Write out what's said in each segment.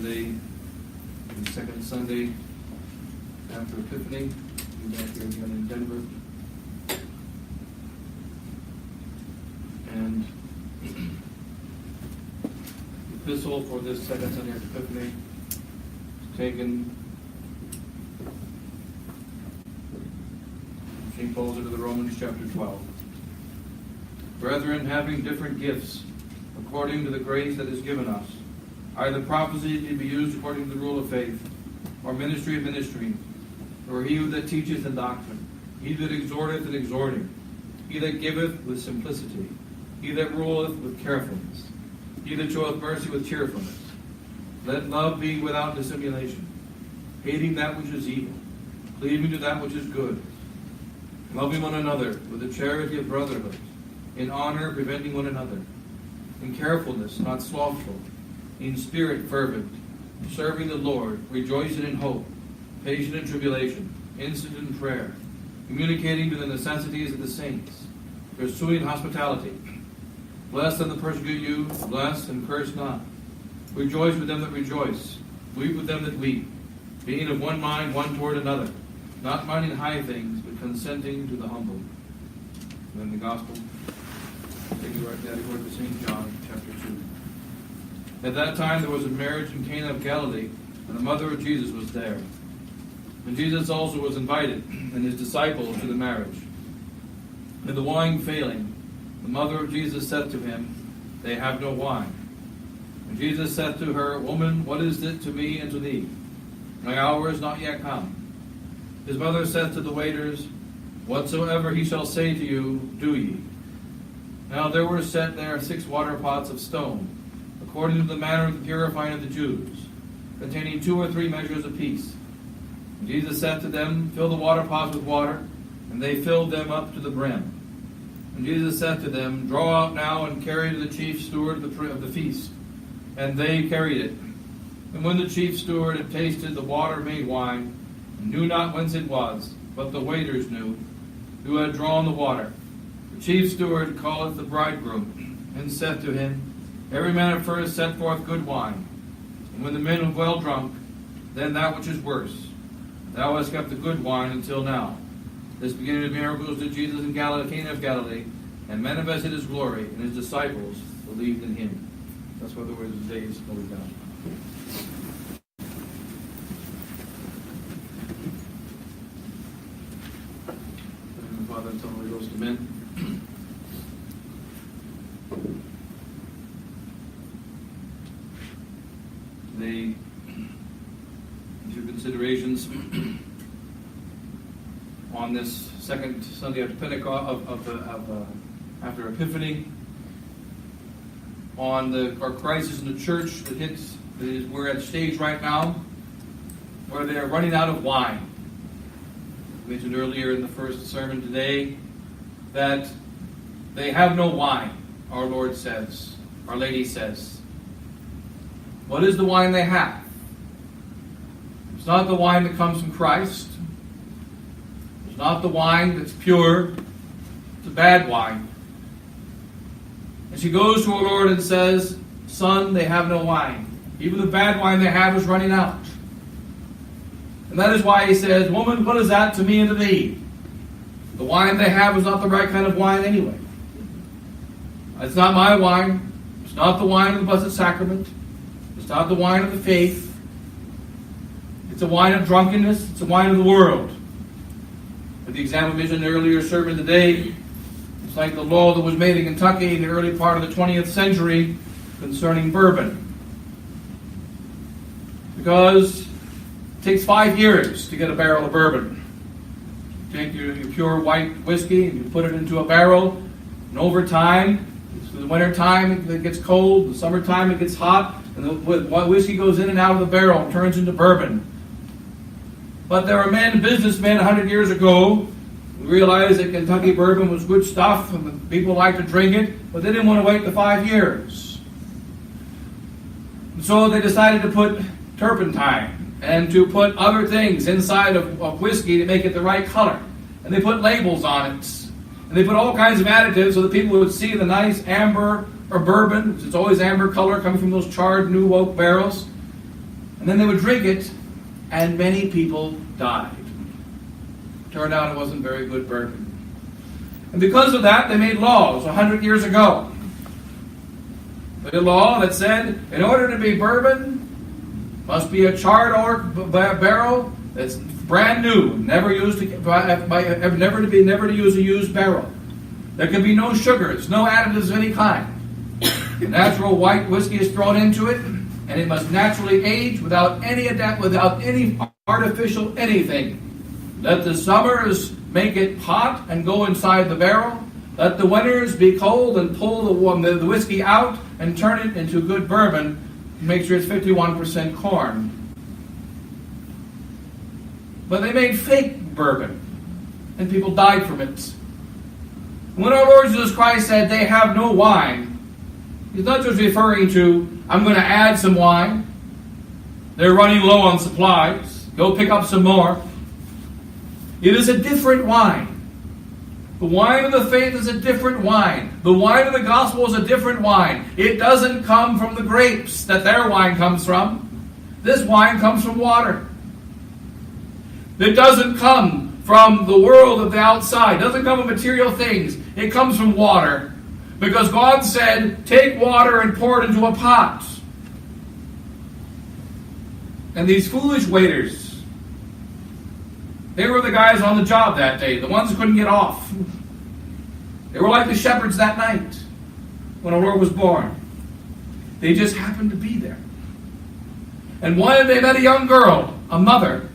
today, the second Sunday after Epiphany. We're back here again in Denver. And the epistle for this second Sunday after Epiphany is taken, St. Paul's into the Romans chapter 12. Brethren, having different gifts, according to the grace that is given us, either prophecy to be used according to the rule of faith, or ministry of ministering, or he that teacheth in doctrine, he that exhorteth in exhorting, he that giveth with simplicity, he that ruleth with carefulness, he that showeth mercy with cheerfulness. Let love be without dissimulation, hating that which is evil, cleaving to that which is good, loving one another with the charity of brotherhood, in honor preventing one another, in carefulness not slothful, in spirit fervent, serving the Lord, rejoicing in hope, patient in tribulation, instant in prayer, communicating to the necessities of the saints, pursuing hospitality. Bless them that persecute you, bless and curse not. Rejoice with them that rejoice, weep with them that weep, being of one mind one toward another, not minding high things, but consenting to the humble. And then the Gospel, taking right down according to St. John, chapter 2. At that time there was a marriage in Cana of Galilee, and the mother of Jesus was there. And Jesus also was invited, and his disciples, to the marriage. And the wine failing, the mother of Jesus said to him, They have no wine. And Jesus said to her, Woman, what is it to me and to thee? My hour is not yet come. His mother said to the waiters, Whatsoever he shall say to you, do ye. Now there were set there 6 water pots of stone, according to the manner of the purifying of the Jews, containing 2 or 3 measures apiece. And Jesus said to them, Fill the water pots with water, and they filled them up to the brim. And Jesus said to them, Draw out now and carry to the chief steward of the feast. And they carried it. And when the chief steward had tasted the water made wine, and knew not whence it was, but the waiters knew, who had drawn the water, the chief steward calleth the bridegroom, and said to him, Every man at first set forth good wine, and when the men have well drunk, then that which is worse. Thou hast kept the good wine until now. This beginning of miracles did Jesus in Cana of Galilee, and manifested his glory, and his disciples believed in him. That's what the words of today's Holy Gospel. And the Father and Son and Holy Ghost, amen. Today, a few considerations on this second Sunday after Pentecost after Epiphany, on our crisis in the church that hits. We're at a stage right now where they are running out of wine. I mentioned earlier in the first sermon today that they have no wine. Our Lord says, Our Lady says. What is the wine they have? It's not the wine that comes from Christ. It's not the wine that's pure. It's a bad wine. And she goes to her Lord and says, Son, they have no wine. Even the bad wine they have is running out. And that is why he says, Woman, what is that to me and to thee? The wine they have is not the right kind of wine anyway. It's not my wine. It's not the wine of the Blessed Sacrament. It's not the wine of the faith. It's a wine of drunkenness. It's a wine of the world. For the example mentioned in the earlier sermon today, it's like the law that was made in Kentucky in the early part of the 20th century concerning bourbon. Because it takes 5 years to get a barrel of bourbon. You take your pure white whiskey and you put it into a barrel, and over time, in the winter time it gets cold, in the summertime it gets hot, and the whiskey goes in and out of the barrel and turns into bourbon. But there were businessmen 100 years ago who realized that Kentucky bourbon was good stuff and people liked to drink it, but they didn't want to wait the 5 years. And so they decided to put turpentine and to put other things inside of whiskey to make it the right color. And they put labels on it. And they put all kinds of additives so that people would see the nice amber or bourbon, which is always amber color coming from those charred new oak barrels. And then they would drink it, and many people died. Turned out it wasn't very good bourbon. And because of that, they made laws 100 years ago. A law that said, in order to be bourbon, must be a charred oak barrel that's brand new, never to use a used barrel. There can be no sugars, no additives of any kind. The natural white whiskey is thrown into it, and it must naturally age without any artificial anything. Let the summers make it hot and go inside the barrel. Let the winters be cold and pull the whiskey out and turn it into good bourbon. Make sure it's 51% corn. But they made fake bourbon, and people died from it. When our Lord Jesus Christ said they have no wine, he's not just referring to, I'm going to add some wine. They're running low on supplies. Go pick up some more. It is a different wine. The wine of the faith is a different wine. The wine of the gospel is a different wine. It doesn't come from the grapes that their wine comes from. This wine comes from water. It doesn't come from the world of the outside. It doesn't come from material things. It comes from water. Because God said, take water and pour it into a pot. And these foolish waiters, they were the guys on the job that day, the ones who couldn't get off. They were like the shepherds that night when our Lord was born. They just happened to be there. And one day they met a young girl, a mother,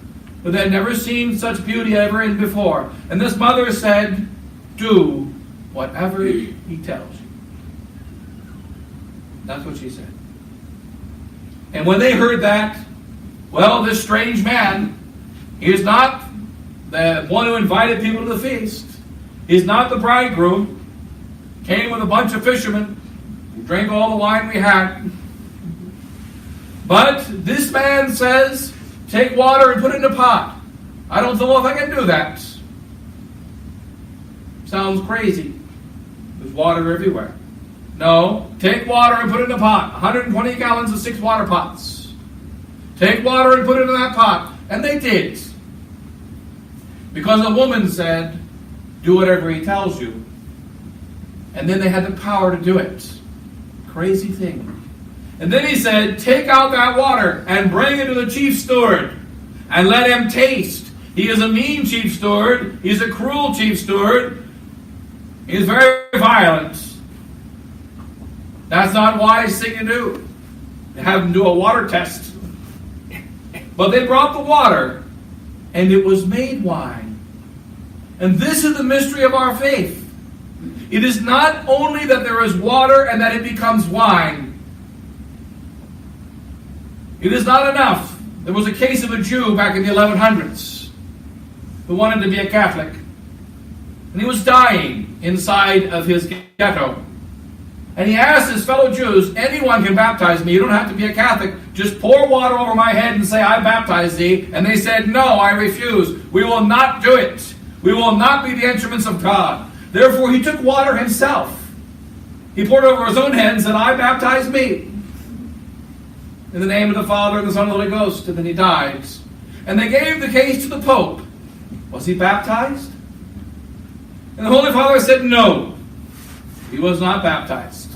who had never seen such beauty ever in before. And this mother said, do whatever he tells you. That's what she said. And when they heard that, well, this strange man, he is not the one who invited people to the feast. He's not the bridegroom. Came with a bunch of fishermen who drank all the wine we had. But this man says, take water and put it in a pot. I don't know if I can do that. Sounds crazy. There's water everywhere. No, take water and put it in a pot. 120 gallons of 6 water pots. Take water and put it in that pot. And they did. Because a woman said, do whatever he tells you. And then they had the power to do it. Crazy thing. And then he said, take out that water and bring it to the chief steward and let him taste. He is a mean chief steward. He's a cruel chief steward. He's very violent. That's not a wise thing to do. They have him do a water test. But they brought the water, and it was made wine. And this is the mystery of our faith. It is not only that there is water and that it becomes wine. It is not enough. There was a case of a Jew back in the 1100s who wanted to be a Catholic. And he was dying inside of his ghetto. And he asked his fellow Jews, anyone can baptize me. You don't have to be a Catholic. Just pour water over my head and say, I baptize thee. And they said, no, I refuse. We will not do it. We will not be the instruments of God. Therefore, he took water himself. He poured over his own head and said, I baptize me. In the name of the Father, and the Son, and the Holy Ghost. And then he died. And they gave the case to the Pope. Was he baptized? And the Holy Father said, no. He was not baptized.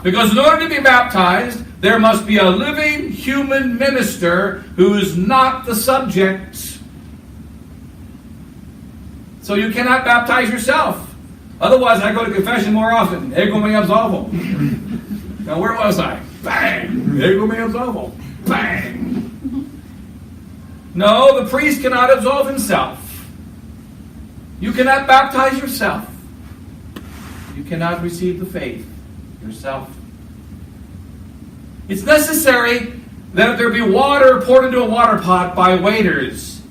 Because in order to be baptized, there must be a living human minister who is not the subject. So you cannot baptize yourself. Otherwise, I go to confession more often. Ego me absolvo. Now, where was I? Bang! Ego me absolvo. Bang! No, the priest cannot absolve himself. You cannot baptize yourself. You cannot receive the faith yourself. It's necessary that there be water poured into a water pot by waiters.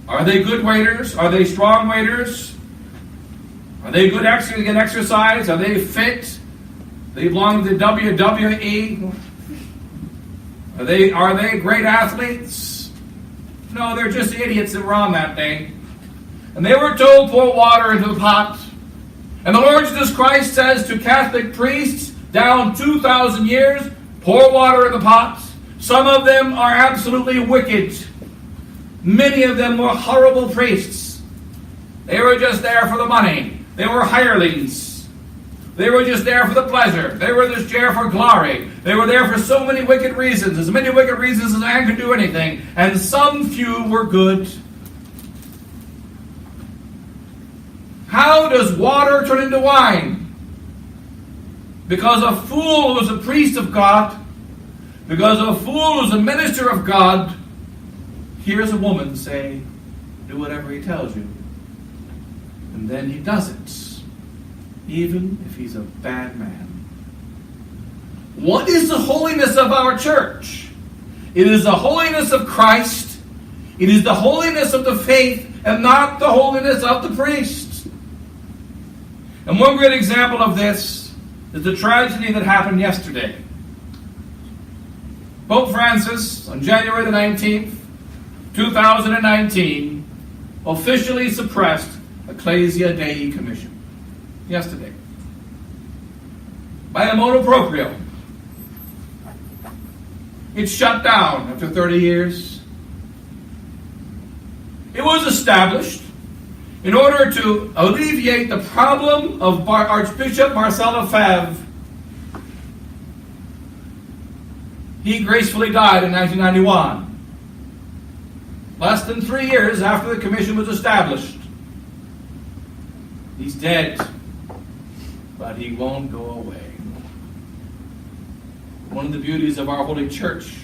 Are they good waiters? Are they strong waiters? Are they good exercise? Are they fit? They belong to the WWE? Are they great athletes? No, they're just idiots that were on that day. And they were told, pour water into the pot. And the Lord Jesus Christ says to Catholic priests, down 2,000 years, pour water in the pot. Some of them are absolutely wicked. Many of them were horrible priests. They were just there for the money. They were hirelings. They were just there for the pleasure. They were just there for glory. They were there for so many wicked reasons, as many wicked reasons as man could do anything. And some few were good. How does water turn into wine? Because a fool who's a priest of God, because a fool who's a minister of God, hears a woman say, do whatever he tells you. And then he does it, even if he's a bad man. What is the holiness of our church? It is the holiness of Christ. It is the holiness of the faith, and not the holiness of the priest. And one great example of this is the tragedy that happened yesterday. Pope Francis, on January the 19th, 2019, officially suppressed Ecclesia Dei Commission. Yesterday. By a motu proprio. It's shut down after 30 years. It was established in order to alleviate the problem of Archbishop Marcel Lefebvre. He gracefully died in 1991. Less than 3 years after the commission was established. He's dead, but he won't go away. One of the beauties of our Holy Church.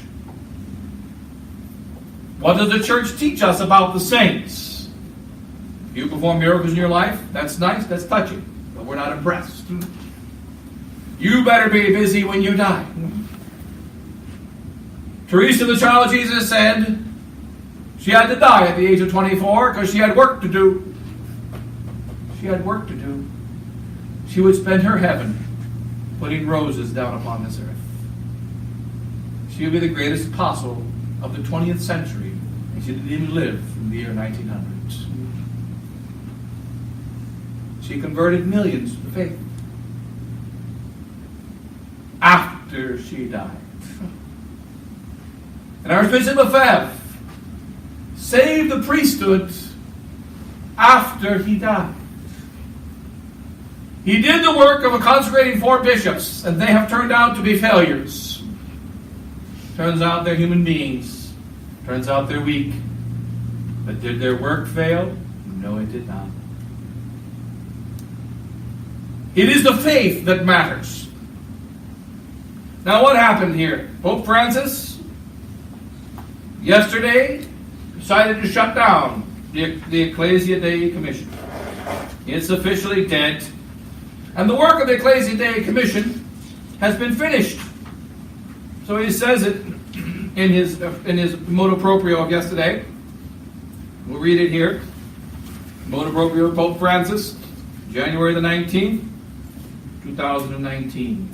What does the church teach us about the saints? If you perform miracles in your life, that's nice, that's touching, but we're not impressed. You better be busy when you die. Teresa, the child of Jesus, said she had to die at the age of 24 because she had work to do. She had work to do. She would spend her heaven putting roses down upon this earth. She would be the greatest apostle of the 20th century, and she didn't even live in the year 1900. She converted millions to faith after she died. And Archbishop Lefebvre saved the priesthood after he died. He did the work of consecrating 4 bishops, and they have turned out to be failures. Turns out they're human beings. Turns out they're weak. But did their work fail? No, it did not. It is the faith that matters. Now, what happened here? Pope Francis, yesterday, decided to shut down the Ecclesia Dei Commission. It's officially dead. And the work of the Ecclesia Dei Commission has been finished. So he says it in his motu proprio of yesterday. We'll read it here. Motu proprio of Pope Francis, January the 19th, 2019.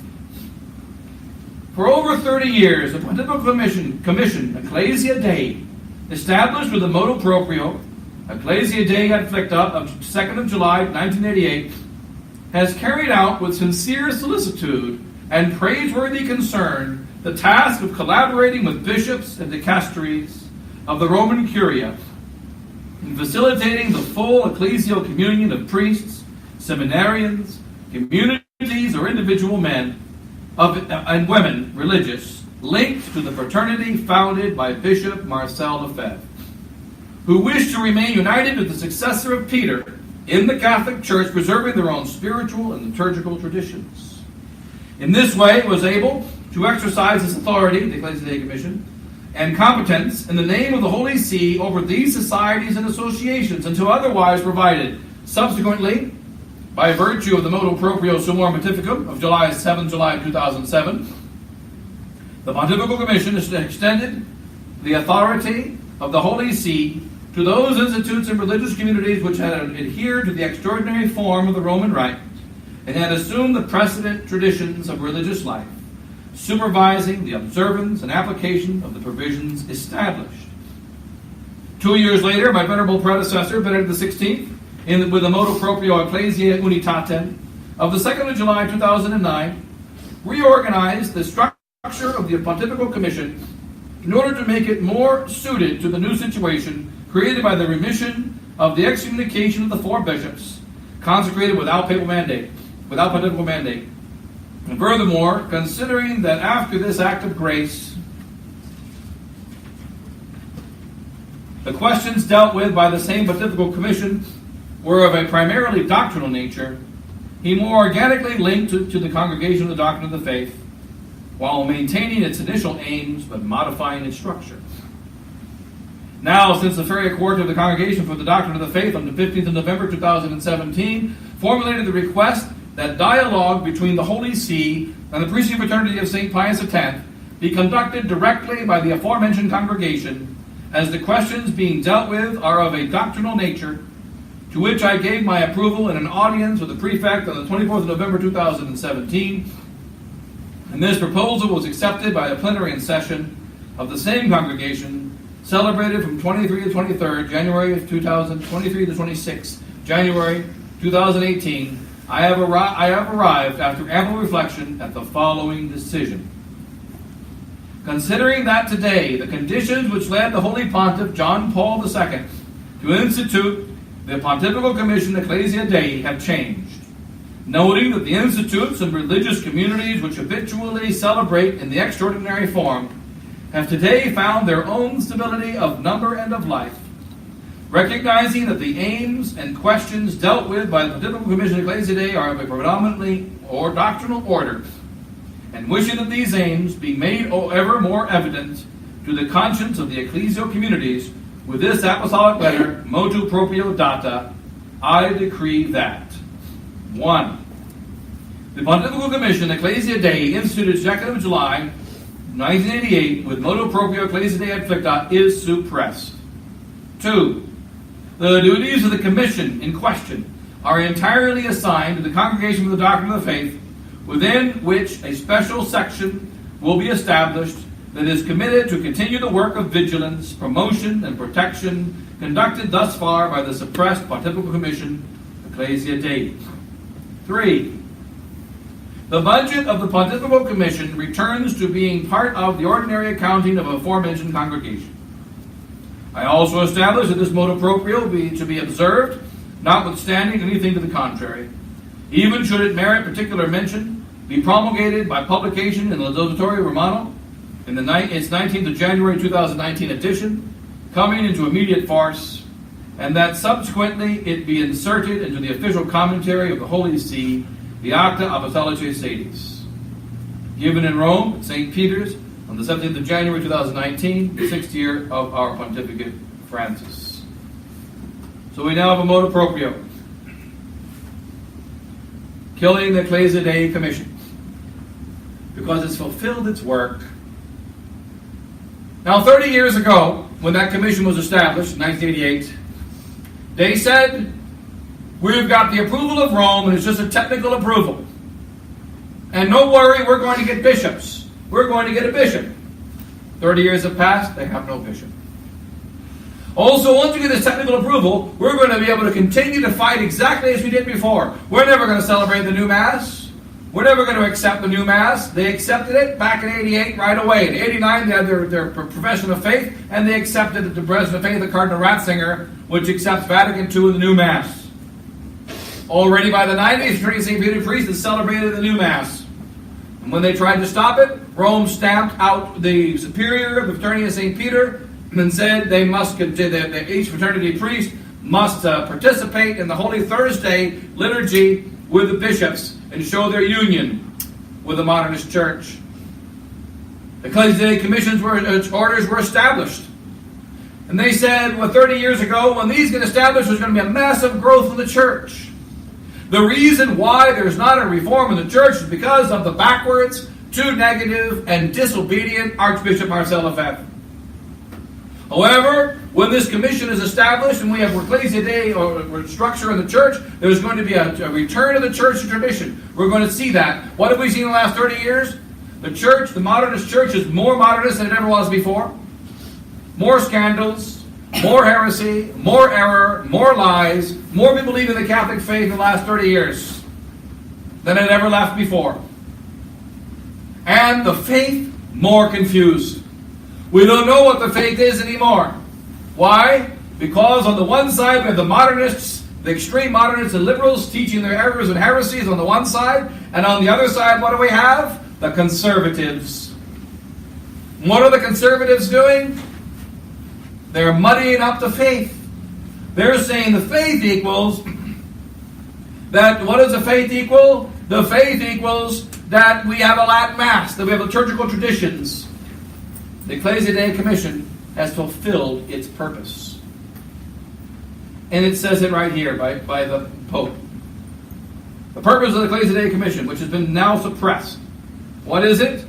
For over 30 years, the Pontifical Commission, Ecclesia Dei, established with the motu proprio, Ecclesia Dei Adflicta of 2nd of July, 1988, has carried out with sincere solicitude and praiseworthy concern the task of collaborating with bishops and dicasteries of the Roman Curia in facilitating the full ecclesial communion of priests, seminarians, communities or individual men and women religious linked to the fraternity founded by Bishop Marcel Lefebvre, who wished to remain united with the successor of Peter in the Catholic Church, preserving their own spiritual and liturgical traditions. In this way, it was able to exercise its authority, the Ecclesia Dei Commission, and competence in the name of the Holy See over these societies and associations until otherwise provided. Subsequently, by virtue of the motu proprio Summorum Pontificum of July 2007, the Pontifical Commission has extended the authority of the Holy See to those institutes and religious communities which had adhered to the extraordinary form of the Roman Rite and had assumed the precedent traditions of religious life, supervising the observance and application of the provisions established. 2 years later, my venerable predecessor, Benedict XVI, with the motu proprio Ecclesiae Unitatem of the 2nd of July 2009, reorganized the structure of the Pontifical Commission in order to make it more suited to the new situation created by the remission of the excommunication of the 4 bishops, consecrated without papal mandate, without pontifical mandate. And furthermore, considering that after this act of grace, the questions dealt with by the same pontifical commission were of a primarily doctrinal nature, he more organically linked to the congregation of the doctrine of the faith, while maintaining its initial aims but modifying its structure. Now, since the Feria Quarter of the Congregation for the Doctrine of the Faith on the 15th of November 2017 formulated the request that dialogue between the Holy See and the priestly fraternity of St. Pius X be conducted directly by the aforementioned congregation, as the questions being dealt with are of a doctrinal nature, to which I gave my approval in an audience with the prefect on the 24th of November 2017, and this proposal was accepted by the plenary session of the same congregation, celebrated from 23 to 23rd, January 2023 to 26th, January 2018. I have arrived, after ample reflection, at the following decision. Considering that today the conditions which led the Holy Pontiff John Paul II to institute the Pontifical Commission Ecclesia Dei have changed, noting that the institutes and religious communities which habitually celebrate in the extraordinary form have today found their own stability of number and of life, recognizing that the aims and questions dealt with by the Pontifical Commission Ecclesia Dei are of a predominantly or doctrinal order, and wishing that these aims be made ever more evident to the conscience of the ecclesial communities, with this apostolic letter, motu proprio data, I decree that 1. The Pontifical Commission Ecclesia Dei, instituted 2nd of July, 1988, with motu proprio Ecclesia Dei Afflicta, is suppressed. 2. The duties of the commission in question are entirely assigned to the Congregation for the Doctrine of the Faith, within which a special section will be established that is committed to continue the work of vigilance, promotion, and protection conducted thus far by the suppressed Pontifical Commission Ecclesia Dei. 3. The budget of the Pontifical Commission returns to being part of the ordinary accounting of aforementioned congregation. I also establish that this motu proprio to be observed, notwithstanding anything to the contrary, even should it merit particular mention, be promulgated by publication in the L'Osservatore Romano in its 19th of January 2019 edition, coming into immediate force, and that subsequently it be inserted into the official commentary of the Holy See, the Acta Apostolicae Sedis, given in Rome at St. Peter's on the 17th of January 2019, the 6th year of our pontificate Francis. So we now have a motu proprio, killing the Ecclesia Dei Commission, because it's fulfilled its work. Now, 30 years ago, when that commission was established in 1988, they said, we've got the approval of Rome, and it's just a technical approval. And no worry, we're going to get bishops. We're going to get a bishop. 30 years have passed, they have no bishop. Also, once we get this technical approval, we're going to be able to continue to fight exactly as we did before. We're never going to celebrate the new Mass. We're never going to accept the new Mass. They accepted it back in 88 right away. In 89, they had their profession of faith, and they accepted the profession of faith of Cardinal Ratzinger, which accepts Vatican II and the new Mass. Already by the 90s, Trinity St. Peter priests had celebrated the new Mass. And when they tried to stop it, Rome stamped out the superior of the fraternity of St. Peter and said they must that each fraternity priest must participate in the Holy Thursday liturgy with the bishops and show their union with the modernist church. The Ecclesia Dei commissions orders were established. And they said, 30 years ago, when these get established, there's going to be a massive growth in the church. The reason why there's not a reform in the church is because of the backwards, too negative, and disobedient Archbishop Marcel Lefebvre. However, when this commission is established and we have Ecclesia Dei or structure in the church, there's going to be a return of the church to tradition. We're going to see that. What have we seen in the last 30 years? The church, the modernist church, is more modernist than it ever was before. More scandals, more heresy, more error, more lies, more people leaving the Catholic faith in the last 30 years than it ever left before. And the faith more confused. We don't know what the faith is anymore. Why? Because on the one side we have the modernists, the extreme modernists and liberals teaching their errors and heresies on the one side, and on the other side, what do we have? The conservatives. What are the conservatives doing? They're muddying up the faith. They're saying the faith equals that. What does the faith equal? The faith equals that we have a Latin Mass, that we have liturgical traditions. The Ecclesia Dei Commission has fulfilled its purpose. And it says it right here by the Pope. The purpose of the Ecclesia Dei Commission, which has been now suppressed. What is it?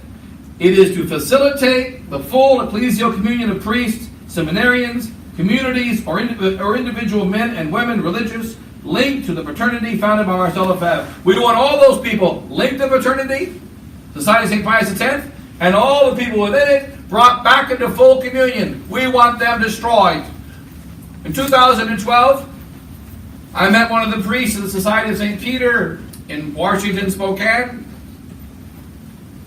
It is to facilitate the full ecclesial communion of priests, seminarians, communities, or individual men and women, religious, linked to the fraternity founded by Marcel Lefebvre. We want all those people linked to fraternity, Society of St. Pius X, and all the people within it brought back into full communion. We want them destroyed. In 2012, I met one of the priests of the Society of St. Peter in Washington, Spokane.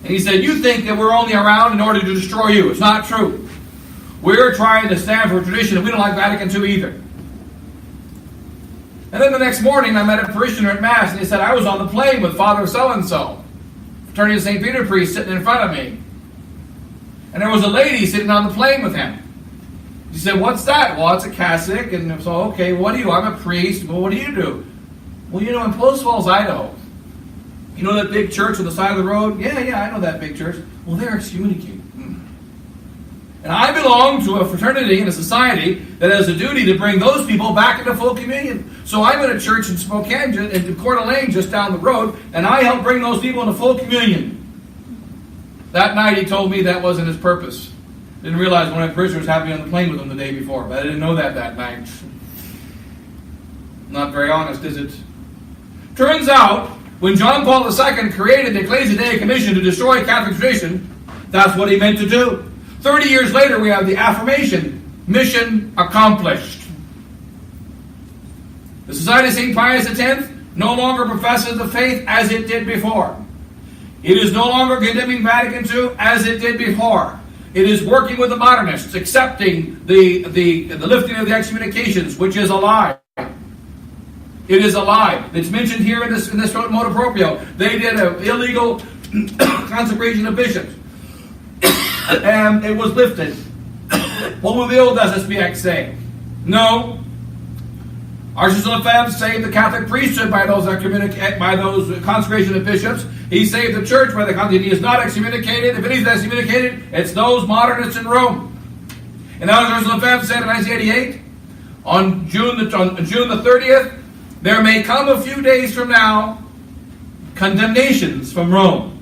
And he said, you think that we're only around in order to destroy you. It's not true. We're trying to stand for a tradition, and we don't like Vatican II either. And then the next morning, I met a parishioner at Mass, and he said, I was on the plane with Father so-and-so, fraternity of St. Peter priest, sitting in front of me. And there was a lady sitting on the plane with him. She said, what's that? Well, it's a cassock. And so, okay, what do you? I'm a priest. Well, what do you do? Well, in Post Falls, Idaho, you know that big church on the side of the road? Yeah, I know that big church. Well, they're excommunicated. And I belong to a fraternity and a society that has a duty to bring those people back into full communion. So I'm in a church in Spokane, in Coeur d'Alene, just down the road, and I help bring those people into full communion. That night he told me that wasn't his purpose. Didn't realize one of my parishioners had me on the plane with him the day before, but I didn't know that night. Not very honest, is it? Turns out, when John Paul II created the Ecclesia Dei Commission to destroy Catholic tradition, that's what he meant to do. 30 years later, we have the affirmation, mission accomplished. The Society of St. Pius X no longer professes the faith as it did before. It is no longer condemning Vatican II as it did before. It is working with the modernists, accepting the lifting of the excommunications, which is a lie. It is a lie. It's mentioned here in this motu proprio. They did an illegal consecration of bishops. And it was lifted. What will the old SSPX say? No. Archbishop Lefebvre saved the Catholic priesthood by those consecration of bishops. He saved the church by the consecration. He is not excommunicated. If anybody's excommunicated, it's those modernists in Rome. And as Archbishop Lefebvre said in 1988, on June the 30th, there may come a few days from now condemnations from Rome.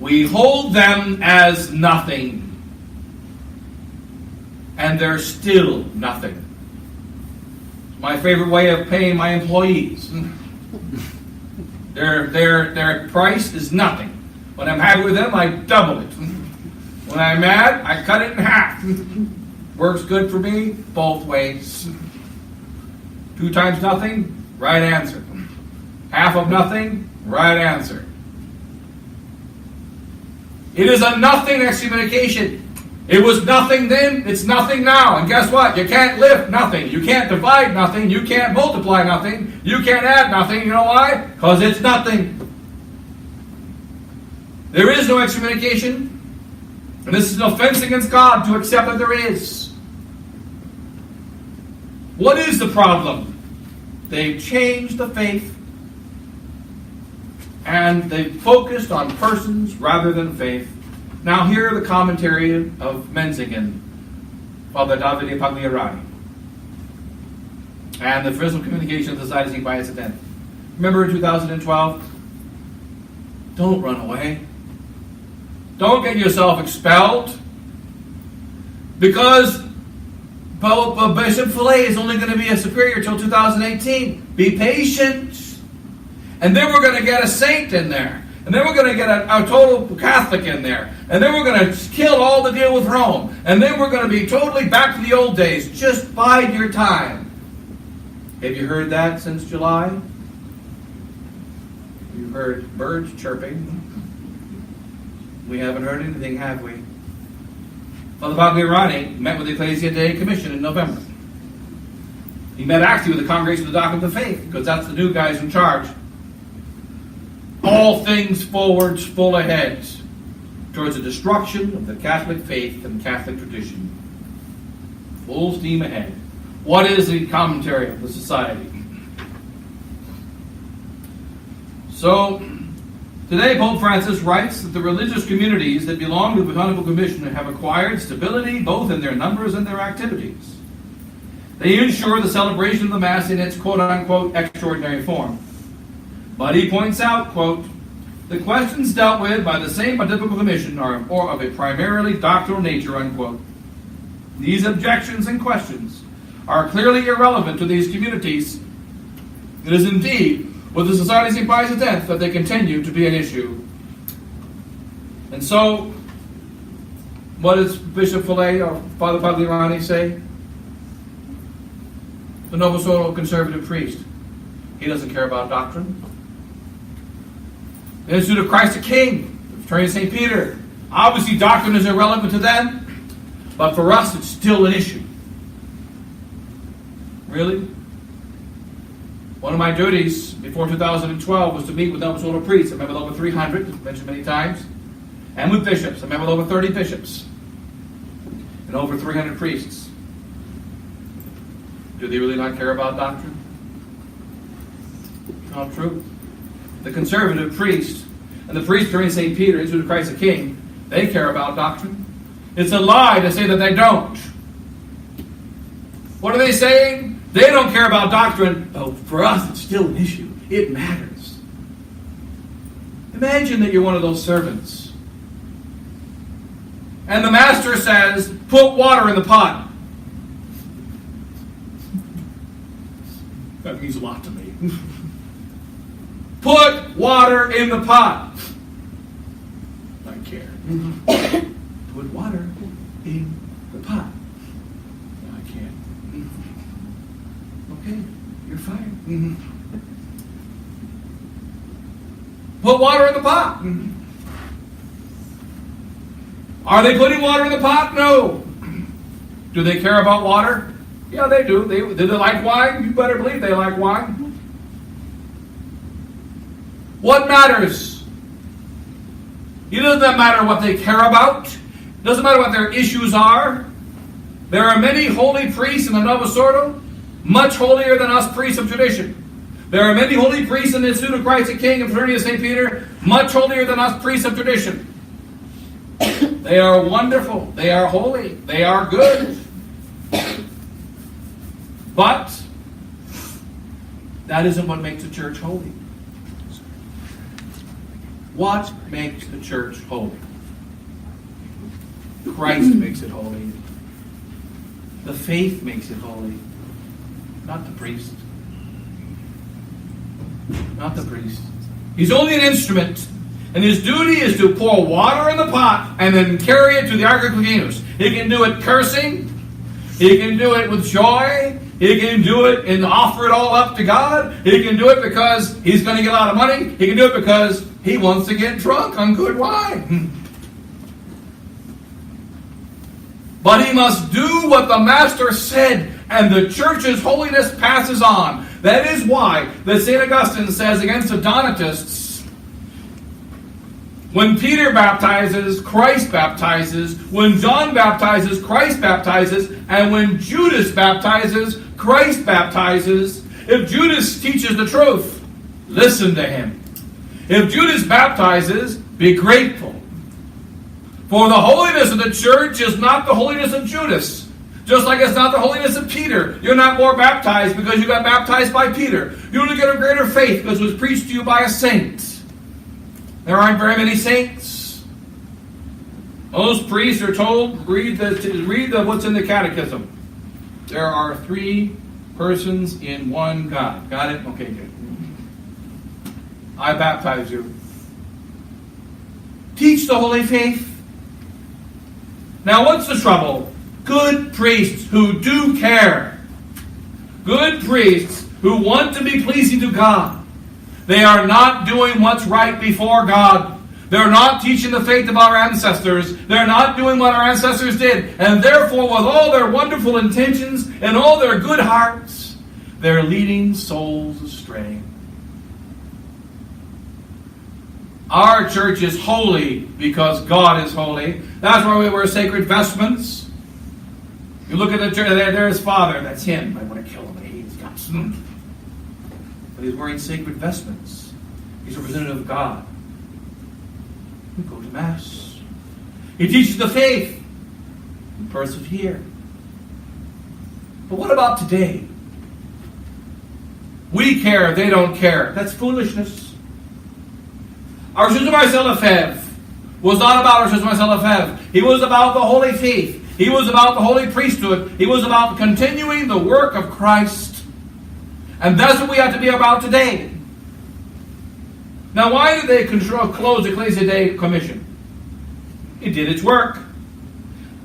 We hold them as nothing. And they're still nothing. My favorite way of paying my employees. Their price is nothing. When I'm happy with them, I double it. When I'm mad, I cut it in half. Works good for me both ways. 2 times nothing, right answer. Half of nothing, right answer. It is a nothing excommunication. It was nothing then, it's nothing now. And guess what? You can't lift nothing. You can't divide nothing. You can't multiply nothing. You can't add nothing. You know why? Because it's nothing. There is no excommunication. And this is an offense against God to accept that there is. What is the problem? They've changed the faith. And they've focused on persons rather than faith. Now here are the commentary of Menzigen, Father Davide Pagliarai, and the Official Communication of the Society of St. Pius X. Remember in 2012? Don't run away. Don't get yourself expelled. Because Bishop Fillet is only going to be a superior till 2018. Be patient. And then we're going to get a saint in there. And then we're going to get a total Catholic in there. And then we're going to kill all the deal with Rome. And then we're going to be totally back to the old days. Just bide your time. Have you heard that since July? You've heard birds chirping. We haven't heard anything, have we? Father Pagliarani met with the Ecclesia Dei Commission in November. He met actually with the Congregation of the Doctrine of the Faith, because that's the new guys in charge. All things forwards, full ahead, towards the destruction of the Catholic faith and Catholic tradition. Full steam ahead. What is the commentary of the society? So, today Pope Francis writes that the religious communities that belong to the Canonical Commission have acquired stability both in their numbers and their activities. They ensure the celebration of the Mass in its quote-unquote extraordinary form. But he points out, quote, the questions dealt with by the same Pontifical Commission are of a primarily doctrinal nature, unquote. These objections and questions are clearly irrelevant to these communities. It is indeed with the Society of St. Pius X that they continue to be an issue. And so, what does Bishop Fillet or Father Pagliarani say? The Novus Ordo conservative priest. He doesn't care about doctrine. The Institute of Christ the King, the Fraternity of St. Peter. Obviously, doctrine is irrelevant to them, but for us, it's still an issue. Really? One of my duties before 2012 was to meet with Novus Ordo priests. I met with over 300, mentioned many times, and with bishops. I met with over 30 bishops and over 300 priests. Do they really not care about doctrine? Not true. The conservative priest and the priest during St. Peter, Institute of Christ the King, they care about doctrine. It's a lie to say that they don't. What are they saying? They don't care about doctrine, but for us it's still an issue. It matters. Imagine that you're one of those servants, and the master says, put water in the pot. That means a lot to me. Put water in the pot. I care. Put water in the pot. I can't. Okay, you're fired. Put water in the pot. Are they putting water in the pot? No. Do they care about water? Yeah, they do. Do they like wine? You better believe they like wine. What matters? It doesn't matter what they care about. It doesn't matter what their issues are. There are many holy priests in the Novus Ordo, much holier than us priests of tradition. There are many holy priests in the Institute of Christ the King and Fraternity of St. Peter, much holier than us priests of tradition. They are wonderful. They are holy. They are good. But that isn't what makes the church holy. What makes the church holy? Christ makes it holy. The faith makes it holy. Not the priest. Not the priest. He's only an instrument, and his duty is to pour water in the pot and then carry it to the Ark of Coginus. He can do it cursing. He can do it with joy. He can do it and offer it all up to God. He can do it because he's going to get a lot of money. He can do it because he wants to get drunk on good wine. But he must do what the Master said, and the church's holiness passes on. That is why that St. Augustine says against the Donatists, when Peter baptizes, Christ baptizes. When John baptizes, Christ baptizes. And when Judas baptizes, Christ baptizes. If Judas teaches the truth, listen to him. If Judas baptizes, be grateful. For the holiness of the church is not the holiness of Judas. Just like it's not the holiness of Peter. You're not more baptized because you got baptized by Peter. You only get a greater faith because it was preached to you by a saint. There aren't very many saints. Those priests are told, read what's in the catechism. There are 3 persons in one God. Got it? Okay, good. I baptize you. Teach the holy faith. Now what's the trouble? Good priests who do care. Good priests who want to be pleasing to God. They are not doing what's right before God. They're not teaching the faith of our ancestors. They're not doing what our ancestors did. And therefore, with all their wonderful intentions and all their good hearts, they're leading souls astray. Our church is holy because God is holy. That's why we wear sacred vestments. You look at the church, there's Father, that's him. I want to kill him. He's got some. But he's wearing sacred vestments. He's a representative of God. We go to Mass. He teaches the faith. We persevere. But what about today? We care, they don't care. That's foolishness. Our Jésus Marcel Lefebvre was not about our Jésus Marcel Lefebvre. He was about the holy faith. He was about the holy priesthood. He was about continuing the work of Christ. And that's what we have to be about today. Now, why did they close the Ecclesia Dei Commission? It did its work.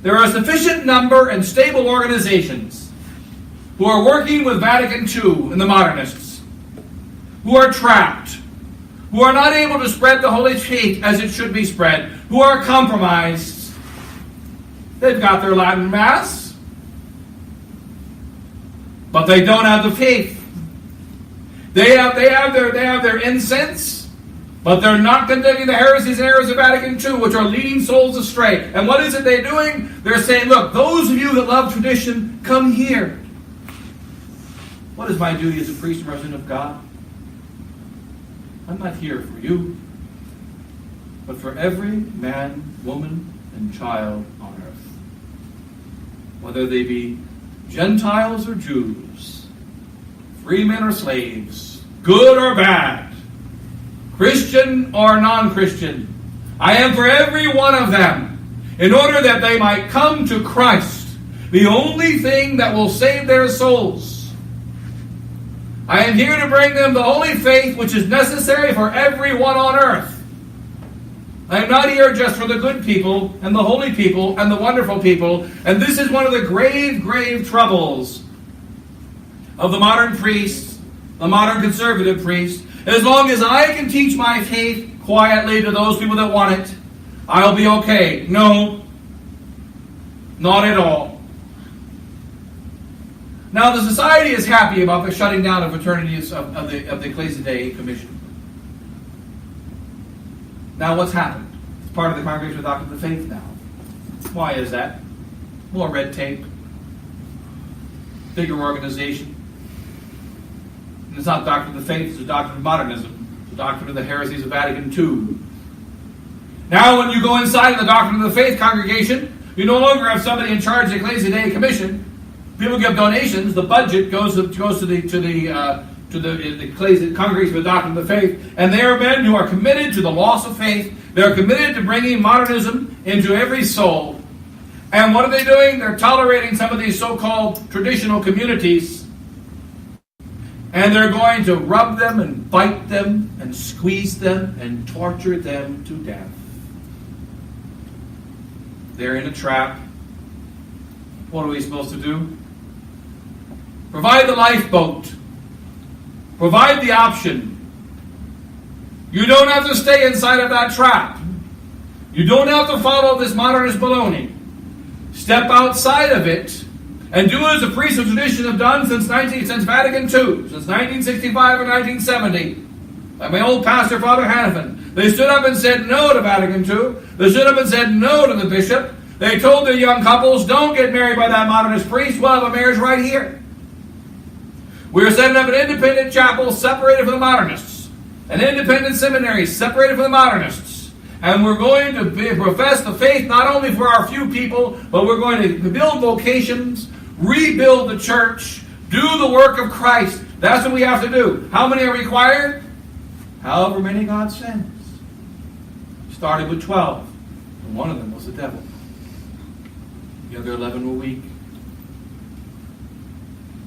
There are a sufficient number and stable organizations who are working with Vatican II and the modernists, who are trapped, who are not able to spread the Holy Faith as it should be spread, who are compromised. They've got their Latin Mass, but they don't have the faith. They have their incense, but they're not condemning the heresies and errors of Vatican II, which are leading souls astray. And what is it they're doing? They're saying, look, those of you that love tradition, come here. What is my duty as a priest and representative of God? I'm not here for you, but for every man, woman, and child on earth. Whether they be Gentiles or Jews, free men or slaves, good or bad, Christian or non-Christian, I am for every one of them, in order that they might come to Christ, the only thing that will save their souls. I am here to bring them the holy faith which is necessary for everyone on earth. I am not here just for the good people and the holy people and the wonderful people. And this is one of the grave, grave troubles of the modern priest, the modern conservative priest. As long as I can teach my faith quietly to those people that want it, I'll be okay. No, not at all. Now, the society is happy about the shutting down of fraternities of the Ecclesia Dei Commission. Now, what's happened? It's part of the Congregation of the Doctrine of the Faith now. Why is that? More red tape. Bigger organization. And it's not Doctrine of the Faith, it's the Doctrine of Modernism. It's the Doctrine of the heresies of Vatican II. Now, when you go inside of the Doctrine of the Faith congregation, you no longer have somebody in charge of the Ecclesia Dei Commission. People give donations. The budget goes to the Congregation of the Doctrine of the Faith, and they are men who are committed to the loss of faith. They're committed to bringing modernism into every soul. And what are they doing? They're tolerating some of these so-called traditional communities, and they're going to rub them and bite them and squeeze them and torture them to death. They're in a trap. What are we supposed to do? Provide the lifeboat. Provide the option. You don't have to stay inside of that trap. You don't have to follow this modernist baloney. Step outside of it and do as the priests of tradition have done since Vatican II, since 1965 and 1970. Like my old pastor, Father Hannafin. They stood up and said no to Vatican II. They stood up and said no to the bishop. They told their young couples, don't get married by that modernist priest. We'll have a marriage right here. We're setting up an independent chapel separated from the modernists. An independent seminary separated from the modernists. And we're going to profess the faith not only for our few people, but we're going to build vocations, rebuild the church, do the work of Christ. That's what we have to do. how many are required? However many God sends. Started with 12. And one of them was the devil. The other 11 were weak.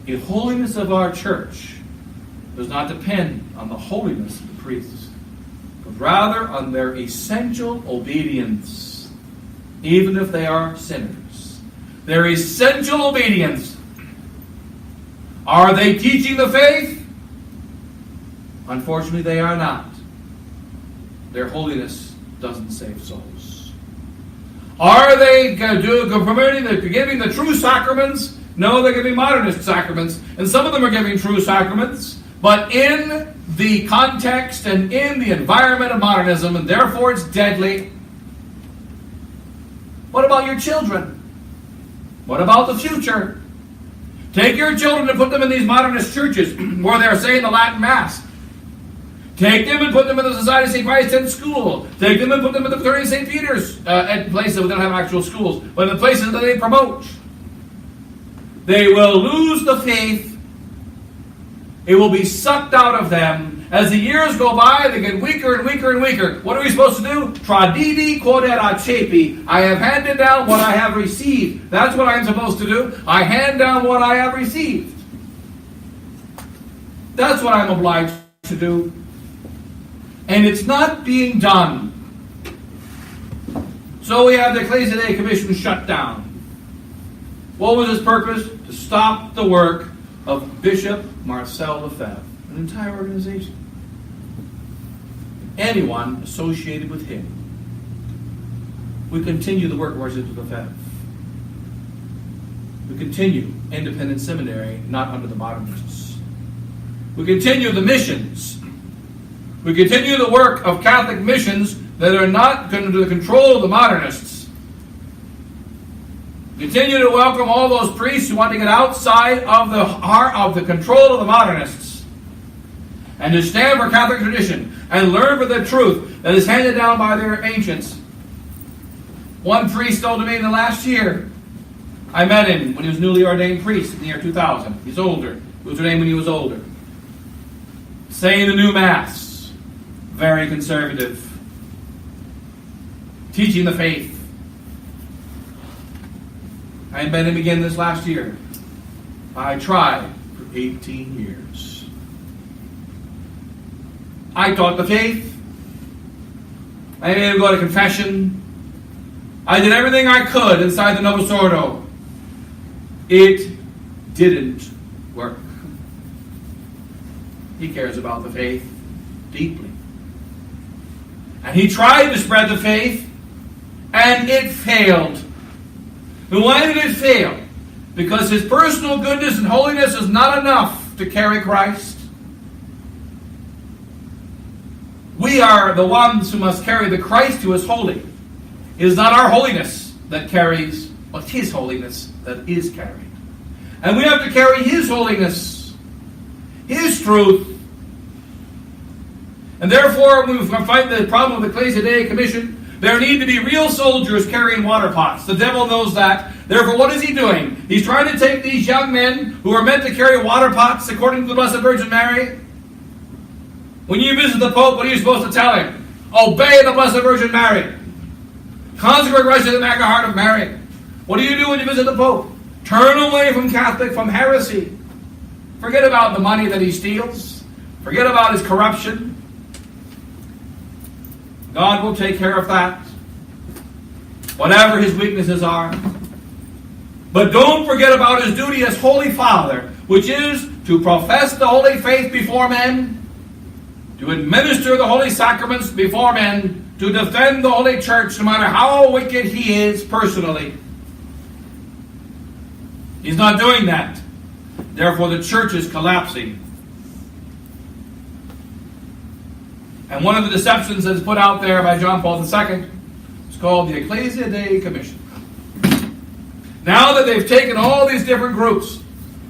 The holiness of our church does not depend on the holiness of the priests, but rather on their essential obedience, even if they are sinners. Their essential obedience. Are they teaching the faith? Unfortunately, they are not. Their holiness doesn't save souls. Are they giving the true sacraments? No, they're giving modernist sacraments. And some of them are giving true sacraments, but in the context and in the environment of modernism, and therefore it's deadly. What about your children? What about the future? Take your children and put them in these modernist churches where they're saying the Latin Mass. Take them and put them in the Society of St. Vincent's school. Take them and put them in the Fraternity of St. Peter's at places that don't have actual schools, but in the places that they promote. They will lose the faith. It will be sucked out of them. As the years go by, they get weaker and weaker and weaker. What are we supposed to do? Tradidi quod erat cepi. I have handed down what I have received. That's what I'm supposed to do. I hand down what I have received. That's what I'm obliged to do. And it's not being done. So we have the Ecclesia Dei Commission shut down. What was its purpose? To stop the work of Bishop Marcel Lefebvre, an entire organization. Anyone associated with him. We continue the work of Bishop Lefebvre. We continue independent seminary, not under the modernists. We continue the missions. We continue the work of Catholic missions that are not under the control of the modernists. We continue to welcome all those priests who want to get outside of the heart of the control of the modernists and to stand for Catholic tradition and learn for the truth that is handed down by their ancients. One priest told me in the last year, I met him when he was newly ordained priest in the year 2000. He's older. He was ordained when he was older. Saying the new Mass. Very conservative. Teaching the faith. I met him again this last year. I tried for 18 years. I taught the faith. I made him go to confession. I did everything I could inside the Novus Ordo. It didn't work. He cares about the faith deeply. And he tried to spread the faith, and it failed. And why did it fail? Because his personal goodness and holiness is not enough to carry Christ. We are the ones who must carry the Christ who is holy. It is not our holiness that carries, but his holiness that is carried. And we have to carry his holiness, his truth. And therefore, when we fight the problem of the Ecclesia Dei Commission, there need to be real soldiers carrying water pots. The devil knows that. Therefore, what is he doing? He's trying to take these young men who are meant to carry water pots according to the Blessed Virgin Mary. When you visit the Pope, what are you supposed to tell him? Obey the Blessed Virgin Mary. Consecrate Christ to the Immaculate Heart of Mary. What do you do when you visit the Pope? Turn away from heresy. Forget about the money that he steals. Forget about his corruption. God will take care of that. Whatever his weaknesses are. But don't forget about his duty as Holy Father, which is to profess the holy faith before men, to administer the holy sacraments before men, to defend the Holy Church no matter how wicked he is personally. He's not doing that. Therefore the Church is collapsing. And one of the deceptions that's put out there by John Paul II is called the Ecclesia Dei Commission. Now that they've taken all these different groups,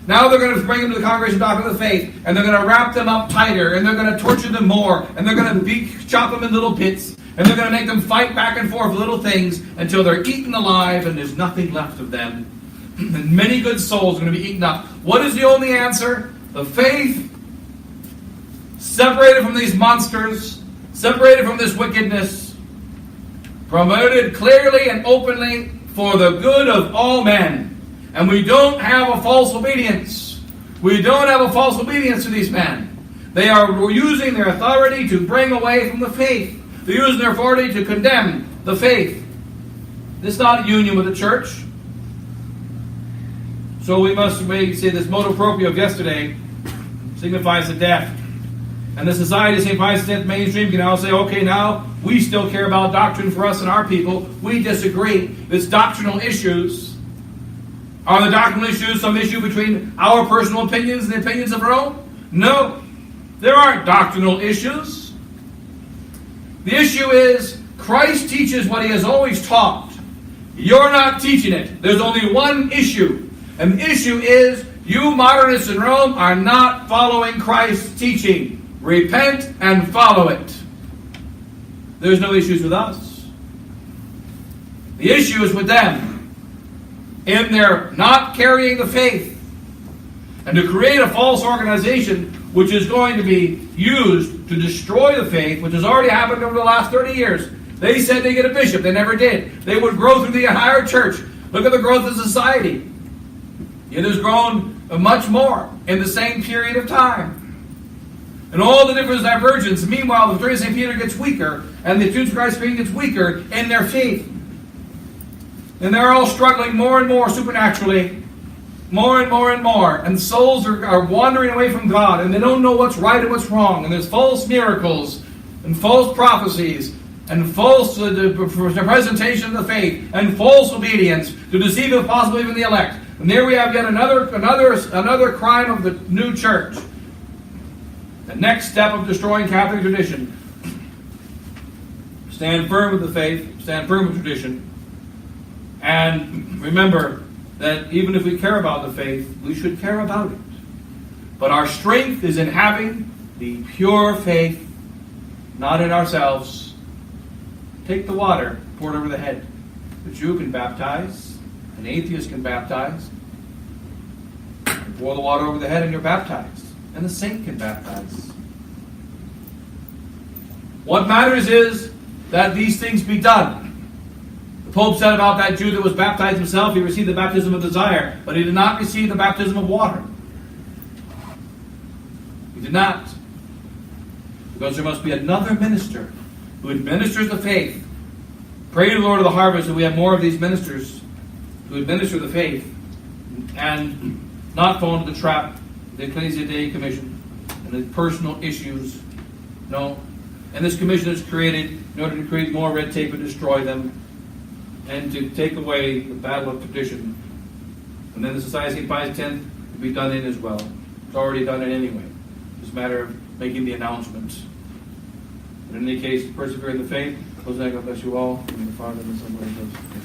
now they're going to bring them to the Congregation of Doctrine of the Faith, and they're going to wrap them up tighter, and they're going to torture them more, and they're going to chop them in little bits, and they're going to make them fight back and forth with little things until they're eaten alive and there's nothing left of them. And many good souls are going to be eaten up. What is the only answer? The faith, separated from these monsters, separated from this wickedness, promoted clearly and openly for the good of all men. And we don't have a false obedience. We don't have a false obedience to these men. They are using their authority to bring away from the faith. They're using their authority to condemn the faith. This is not a union with the Church. So we must say this motu proprio of yesterday signifies the death. And the Society of St. Pius X mainstream can now say, okay, now we still care about doctrine for us and our people. We disagree. It's doctrinal issues. Are the doctrinal issues some issue between our personal opinions and the opinions of Rome? No. There aren't doctrinal issues. The issue is Christ teaches what he has always taught. You're not teaching it. There's only one issue. And the issue is you modernists in Rome are not following Christ's teaching. Repent and follow it. There's no issues with us. The issue is with them in their not carrying the faith and to create a false organization which is going to be used to destroy the faith, which has already happened over the last 30 years. They said they get a bishop. They never did. They would grow through the entire church. Look at the growth of society. It has grown much more in the same period of time. And all the different divergence. Meanwhile, the Fraternity of St. Peter gets weaker, and the Students of Christ gets weaker in their faith. And they're all struggling more and more supernaturally. More and more and more. And souls are wandering away from God, and they don't know what's right and what's wrong. And there's false miracles, and false prophecies, and false presentation of the faith, and false obedience to deceive, if possible, even the elect. And there we have yet another crime of the new church. The next step of destroying Catholic tradition. Stand firm with the faith, stand firm with tradition, and remember that even if we care about the faith, we should care about it. But our strength is in having the pure faith, not in ourselves. Take the water, pour it over the head. The Jew can baptize, an atheist can baptize. You pour the water over the head and you're baptized. And the saint can baptize. What matters is that these things be done. The Pope said about that Jew that was baptized himself, he received the baptism of desire, but he did not receive the baptism of water. He did not. Because there must be another minister who administers the faith. Pray to the Lord of the harvest that we have more of these ministers who administer the faith and not fall into the trap the Ecclesia Dei Commission and the personal issues. No. And this commission is created in order to create more red tape and destroy them and to take away the battle of tradition. And then the Society of St. Pius X will be done in as well. It's already done it anyway. It's a matter of making the announcement. But in any case, persevere in the faith. God bless you all. In the Father, and the Son, and the Holy Ghost.